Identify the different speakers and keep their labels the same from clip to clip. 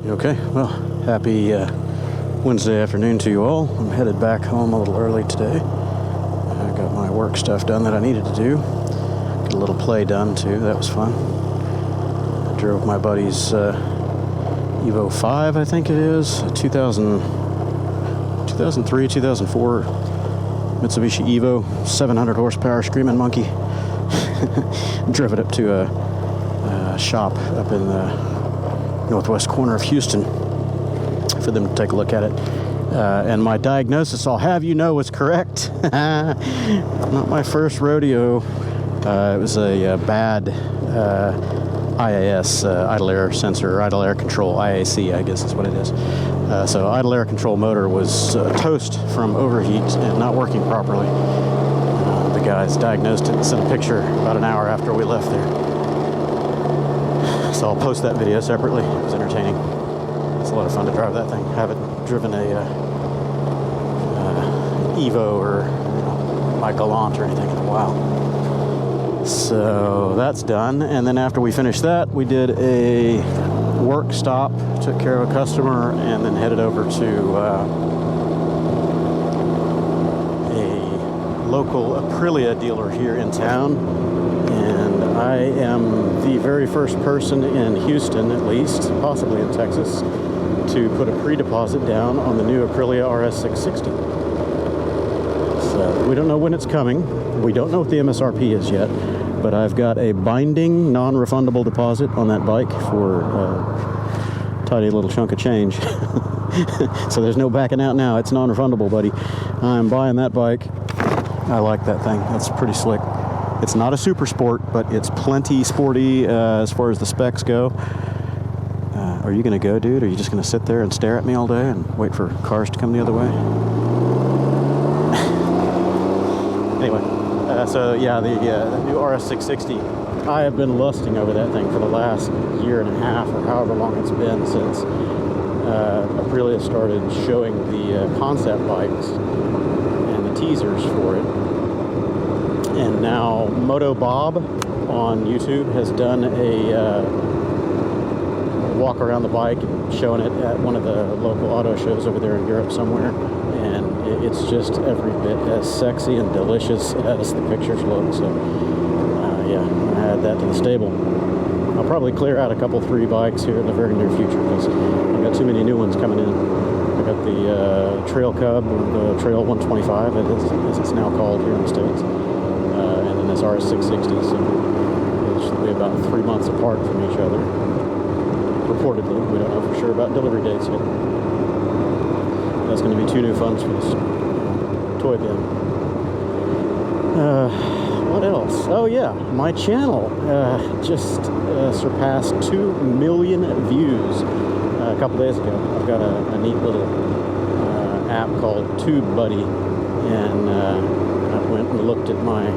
Speaker 1: Okay, well, happy Wednesday afternoon to you all. I'm headed back home a little early today. I got my work stuff done that I needed to do. Got a little play done too, that was fun. I drove my buddy's Evo 5, I think it is, 2003, 2004 Mitsubishi Evo, 700 horsepower Screaming Monkey. Drove it up to a shop up in the northwest corner of Houston for them to take a look at it. And my diagnosis, I'll have you know, was correct. Not my first rodeo. It was a bad IAS, idle air sensor, idle air control, IAC, I guess is what it is. So idle air control motor was toast from overheat and not working properly. The guys diagnosed it and sent a picture about an hour after we left there. So I'll post that video separately. It was entertaining. It's a lot of fun to drive that thing. I haven't driven a Evo or my Galant or anything in a while. So that's done. And then after we finished that, we did a work stop, took care of a customer, and then headed over to a local Aprilia dealer here in town. And I am the very first person in Houston, at least, possibly in Texas, to put a pre-deposit down on the new Aprilia RS 660. So we don't know when it's coming. We don't know what the MSRP is yet, but I've got a binding, non-refundable deposit on that bike for a tidy little chunk of change. So there's no backing out now. It's non-refundable, buddy. I'm buying that bike. I like that thing. That's pretty slick. It's not a super sport, but it's plenty sporty as far as the specs go. Are you going to go, dude? Or are you just going to sit there and stare at me all day and wait for cars to come the other way? Anyway, so yeah, the new RS 660. I have been lusting over that thing for the last year and a half, or however long it's been since Aprilia started showing the concept bikes and the teasers for it. And now Moto Bob on YouTube has done a walk around the bike and showing it at one of the local auto shows over there in Europe somewhere. And it's just every bit as sexy and delicious as the pictures look. So yeah, I'm going to add that to the stable. I'll probably clear out a couple 3 bikes here in the very near future because I've got too many new ones coming in. I got the Trail Cub, or the Trail 125 as it's now called here in the States. And then this RS 660, so it should be about 3 months apart from each other. Reportedly, we don't know for sure about delivery dates yet. That's going to be 2 new funds for this toy bin. What else? Oh yeah, my channel just surpassed 2 million views a couple days ago. I've got a neat little app called TubeBuddy, and I went and looked at my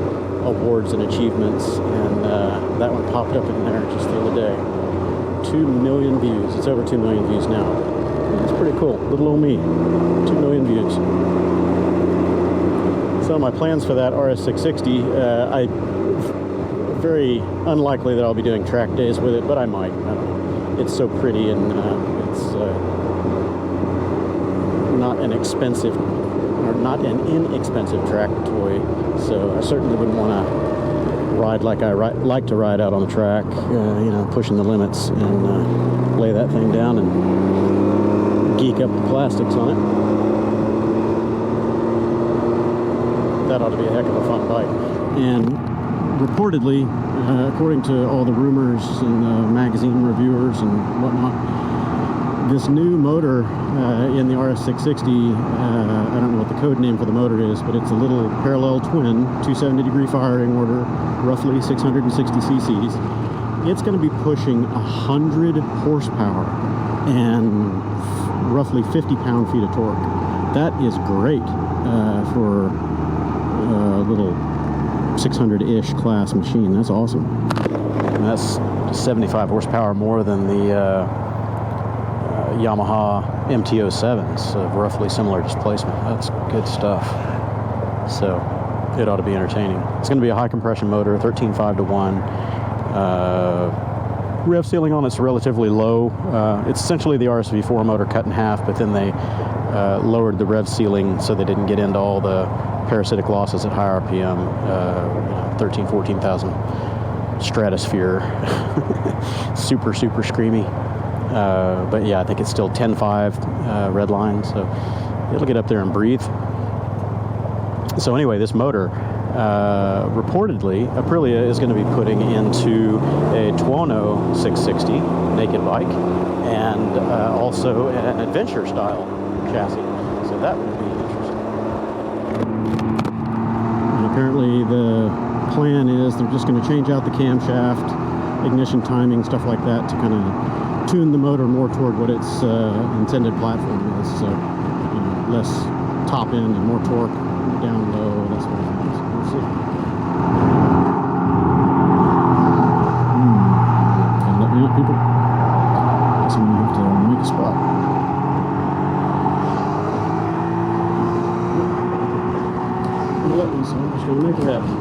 Speaker 1: awards and achievements, and that one popped up in there just the other day. 2 million views. It's over 2 million views now. It's pretty cool. Little old me. 2 million views. So my plans for that RS 660, very unlikely that I'll be doing track days with it, but I might. I don't know. It's so pretty, and it's not an expensive, or not an inexpensive track toy. So I certainly wouldn't want to ride like I like to ride out on the track, you know, pushing the limits, and lay that thing down and geek up the plastics on it. That ought to be a heck of a fun bike. And reportedly, according to all the rumors and magazine reviewers and whatnot, this new motor in the RS 660, I don't know what the code name for the motor is, but it's a little parallel twin, 270-degree firing order, roughly 660 cc's. It's going to be pushing 100 horsepower and roughly 50 pound-feet of torque. That is great for a little 600-ish class machine. That's awesome. And that's 75 horsepower more than the Yamaha MT-07s of roughly similar displacement. That's good stuff. So it ought to be entertaining. It's going to be a high compression motor, 13.5 to 1. rev ceiling on it's relatively low. It's essentially the RSV4 motor cut in half, but then they lowered the rev ceiling so they didn't get into all the parasitic losses at high RPM, 13, 14,000 stratosphere. super screamy. But yeah, I think it's still 10.5 red line, so it'll get up there and breathe. So anyway, this motor, reportedly, Aprilia is going to be putting into a Tuono 660 naked bike and also an adventure style chassis. So that would be interesting. And apparently the plan is they're just going to change out the camshaft, ignition timing, stuff like that to kind of tune the motor more toward what its intended platform is. So, less top end and more torque, down low, that sort of thing. So we'll see. Gotta let me out, people. Guess I'm gonna have to make a spot. Let me, so I'm just gonna make it happen.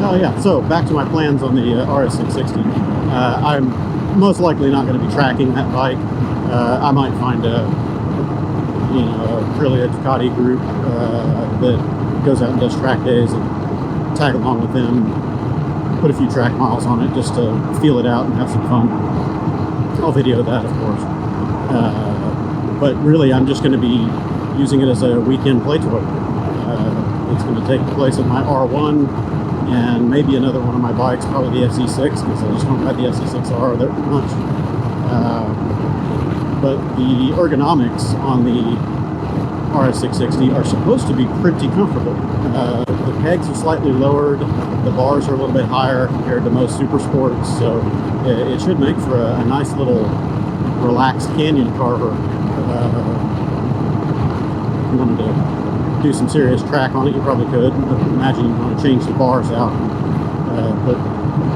Speaker 1: Oh yeah, so back to my plans on the RS660. I'm most likely not going to be tracking that bike. I might find a Aprilia Ducati group that goes out and does track days and tag along with them, put a few track miles on it just to feel it out and have some fun. I'll video that, of course. But really, I'm just going to be using it as a weekend play toy. It's going to take the place of my R1 and maybe another one of my bikes, probably the FC6, because I just don't ride the FC6R that much. But the ergonomics on the RS660 are supposed to be pretty comfortable. The pegs are slightly lowered, the bars are a little bit higher compared to most super sports, so it should make for a nice little relaxed canyon carver. If you wanted to do some serious track on it, you probably could. Imagine you want to change the bars out and put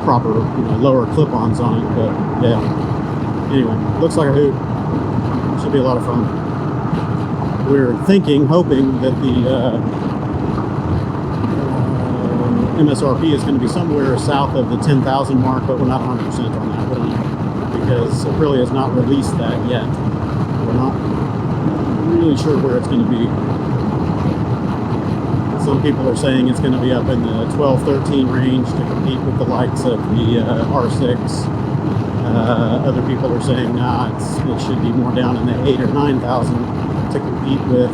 Speaker 1: proper, lower clip-ons on it. But yeah, anyway, looks like a hoot. Should be a lot of fun. We're hoping that the MSRP is going to be somewhere south of the 10,000 mark, but we're not 100% on that one because Aprilia has not released that yet. We're not really sure where it's going to be. Some people are saying it's going to be up in the 12-13 range to compete with the likes of the R6. Other people are saying, it should be more down in the 8,000 or 9,000 to compete with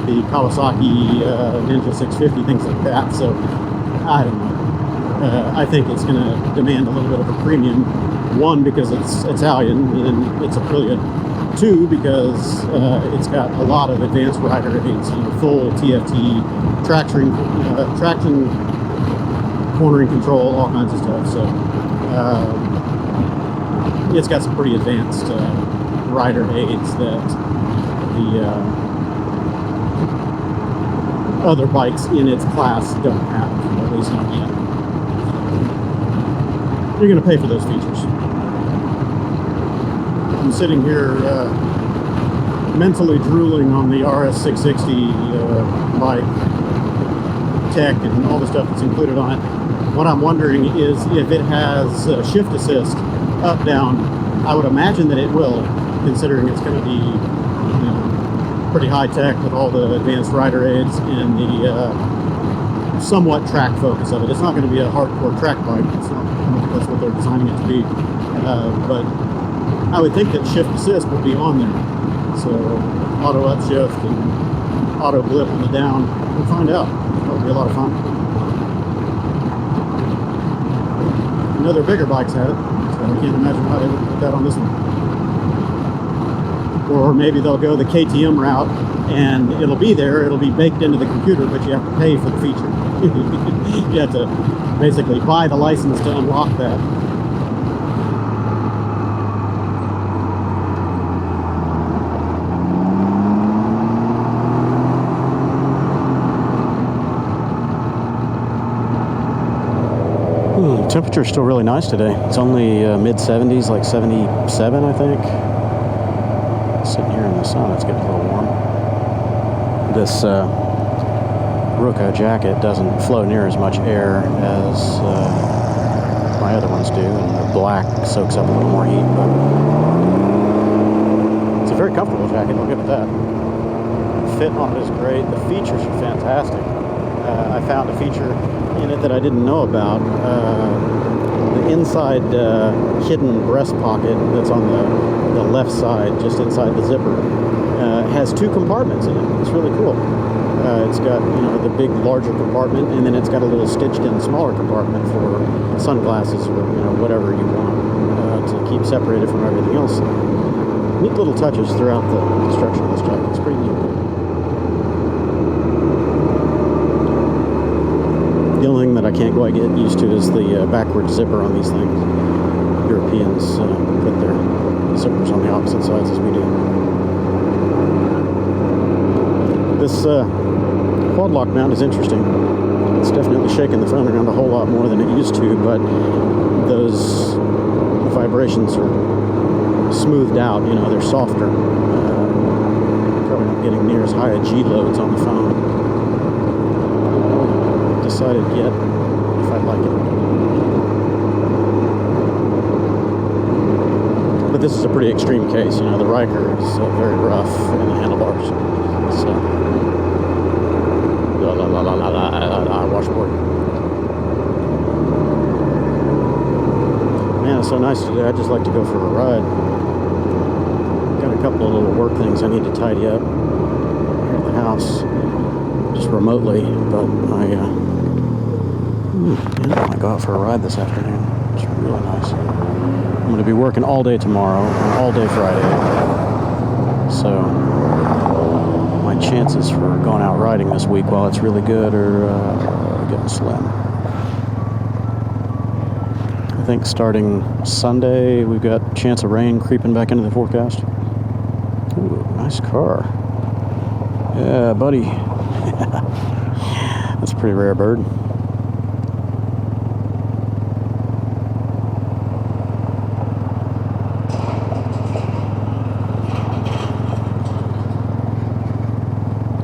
Speaker 1: the Kawasaki Ninja 650, things like that. So, I don't know. I think it's going to demand a little bit of a premium. One, because it's Italian, and it's Aprilia. Two, because it's got a lot of advanced rider aids, full TFT, traction, cornering control, all kinds of stuff. So it's got some pretty advanced rider aids that the other bikes in its class don't have, at least not yet. You're going to pay for those features. I'm sitting here mentally drooling on the RS660 bike tech and all the stuff that's included on it. What I'm wondering is if it has shift assist up, down. I would imagine that it will, considering it's going to be pretty high tech with all the advanced rider aids and the somewhat track focus of it. It's not going to be a hardcore track bike. It's not, that's what they're designing it to be. But I would think that shift assist would be on there. So auto upshift and auto blip on the down. We'll find out. That'll be a lot of fun. Other bigger bikes have it, so I can't imagine why they wouldn't put that on this one. Or maybe they'll go the KTM route and it'll be there, it'll be baked into the computer, but you have to pay for the feature. You have to basically buy the license to unlock that. Temperature's still really nice today. It's only mid-70s, like 77, I think. Sitting here in the sun, it's getting a little warm. This Rukka jacket doesn't flow near as much air as my other ones do, and the black soaks up a little more heat, but it's a very comfortable jacket, I'll give it that. The fit on it is great. The features are fantastic. I found a feature in it that I didn't know about. The inside hidden breast pocket that's on the left side, just inside the zipper, has two compartments in it. It's really cool. It's got, the big, larger compartment, and then it's got a little stitched-in smaller compartment for sunglasses or whatever you want to keep separated from everything else. Neat little touches throughout the construction of this jacket. It's pretty neat. The only thing that I can't quite get used to is the backward zipper on these things. Europeans put their zippers on the opposite sides as we do. This quad lock mount is interesting. It's definitely shaking the phone around a whole lot more than it used to, but those vibrations are smoothed out, they're softer. Probably not getting near as high a G loads on the phone. Decided yet if I like it. But this is a pretty extreme case, the Ryker is very rough in the handlebars. So, washboard. Man, it's so nice today. I'd just like to go for a ride. Got a couple of little work things I need to tidy up here at the house, just remotely, but I might go out for a ride this afternoon. It's really nice. I'm going to be working all day tomorrow and all day Friday, so my chances for going out riding this week while it's really good are getting slim. I think starting Sunday we've got a chance of rain creeping back into the forecast. Ooh, nice car. Yeah, buddy. That's a pretty rare bird.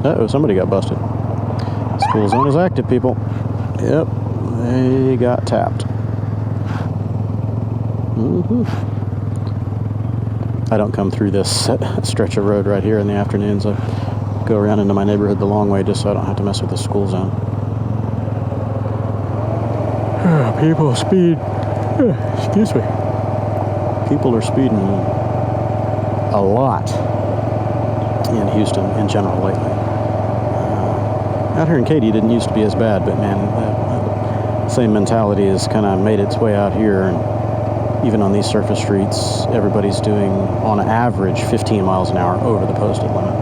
Speaker 1: Uh-oh, somebody got busted. School zone is active, people. Yep, they got tapped. I don't come through this stretch of road right here in the afternoons. I go around into my neighborhood the long way just so I don't have to mess with the school zone. People speed. Excuse me. People are speeding a lot in Houston in general lately. Out here in Katy, it didn't used to be as bad, but man, the same mentality has kind of made its way out here. And even on these surface streets, everybody's doing, on average, 15 miles an hour over the posted limit.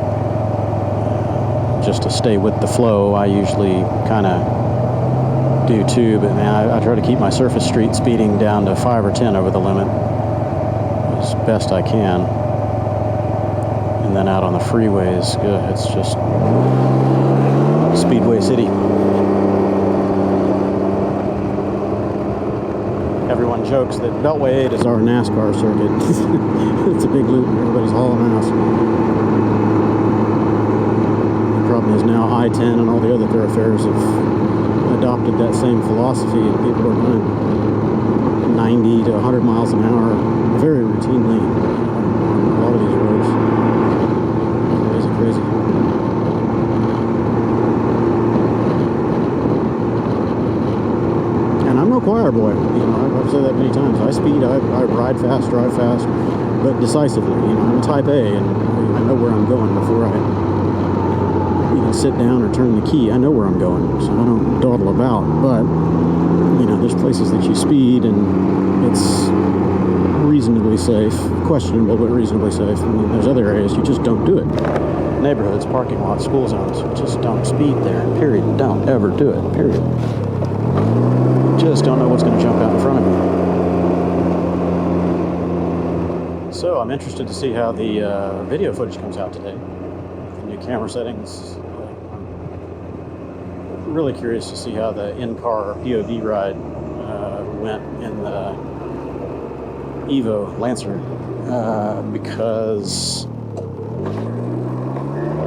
Speaker 1: Just to stay with the flow, I usually kind of do too, but man, I try to keep my surface street speeding down to 5 or 10 over the limit as best I can. And then out on the freeways, it's just Speedway City. Everyone jokes that Beltway 8 is our NASCAR circuit. It's a big loop and everybody's hauling ass. The problem is now I-10 and all the other thoroughfares have adopted that same philosophy, and people are running 90 to 100 miles an hour very routinely on a lot of these roads. Crazy. And I'm no choir boy. I've said that many times. I speed, I ride fast, drive fast, but decisively. I'm a type A, and I know where I'm going before I even sit down or turn the key. I know where I'm going, so I don't dawdle about. But there's places that you speed, and it's reasonably safe, questionable, but reasonably safe. And then there's other areas you just don't do it. Neighborhoods, parking lots, school zones, just don't speed there, period. Don't ever do it, period. Just don't know what's going to jump out in front of you. So I'm interested to see how the video footage comes out today. The new camera settings. I'm really curious to see how the in-car POV ride went in the Evo Lancer, because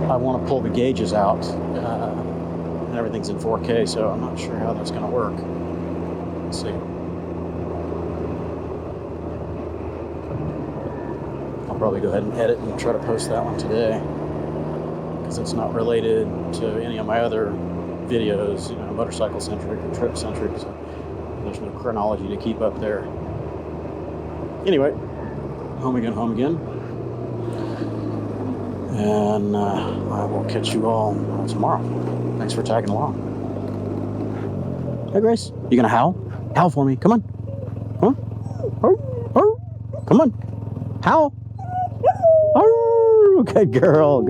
Speaker 1: I want to pull the gauges out and everything's in 4K, so I'm not sure how that's going to work. Let's see. I'll probably go ahead and edit and try to post that one today, because it's not related to any of my other videos, you know, motorcycle centric or trip centric, so there's no chronology to keep up there. Anyway, home again. And I will catch you all tomorrow. Thanks for tagging along. Hey, Grace, you gonna howl? Howl for me. Come on. Huh? Come on. Howl. Oh, good girl.